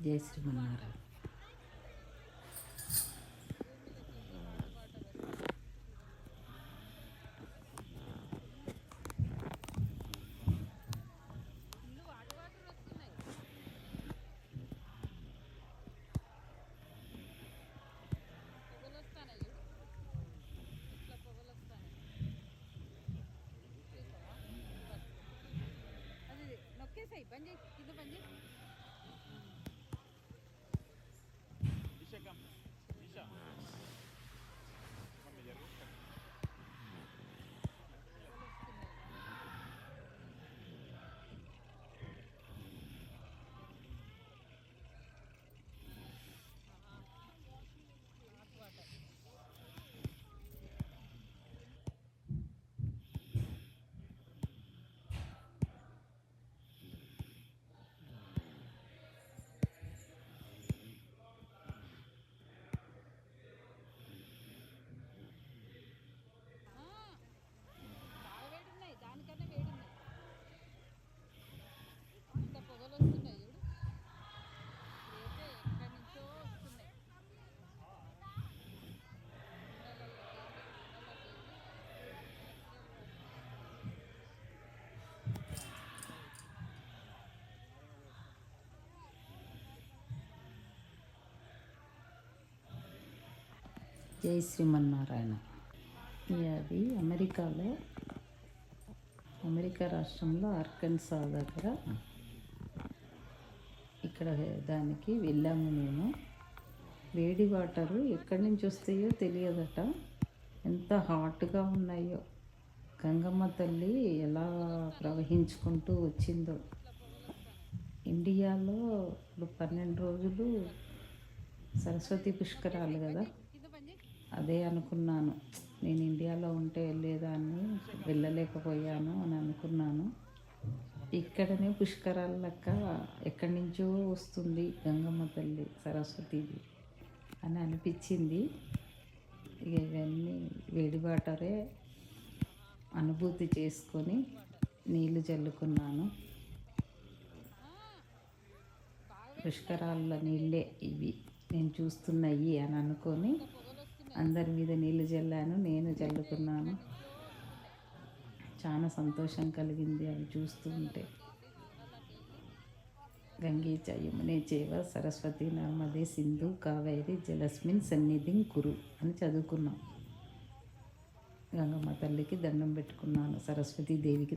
జై శ్రీమన్నారాయణ. బంద్ చేయి, కింద బంద్ చేయి. జై శ్రీమన్నారాయణ. అది అమెరికా రాష్ట్రంలో ఆర్కన్సా దగ్గర ఇక్కడ దానికి వెళ్ళాము మేము. వేడి వాటరు ఎక్కడి నుంచి వస్తాయో తెలియదట, ఎంత హాట్గా ఉన్నాయో. గంగమ్మ తల్లి ఎలా ప్రవహించుకుంటూ వచ్చిందో. ఇండియాలో ఇప్పుడు 12 రోజులు సరస్వతి పుష్కరాలు కదా, అదే అనుకున్నాను. నేను ఇండియాలో ఉంటే వెళ్ళేదాన్ని, వెళ్ళలేకపోయాను అని అనుకున్నాను. ఇక్కడనే పుష్కరాల లెక్క ఎక్కడి నుంచో వస్తుంది గంగమ్మ తల్లి, సరస్వతిది అని అనిపించింది. ఇక ఇవన్నీ వేడి వాటరే అనుభూతి చేసుకొని నీళ్ళు చల్లుకున్నాను. పుష్కరాల నీళ్ళే ఇవి నేను చూస్తున్నాయి అని అనుకొని అందరి మీద నీళ్ళు చల్లాను, నేను చల్లుకున్నాను. చాలా సంతోషం కలిగింది అవి చూస్తూ ఉంటే. గంగే చ యమునే చైవ సరస్వతి నర్మదే సింధు కావేరి జలస్మిన్ సన్నిధిం కురు అని చదువుకున్నాం. గంగమ్మ తల్లికి దండం పెట్టుకున్నాను, సరస్వతీదేవికి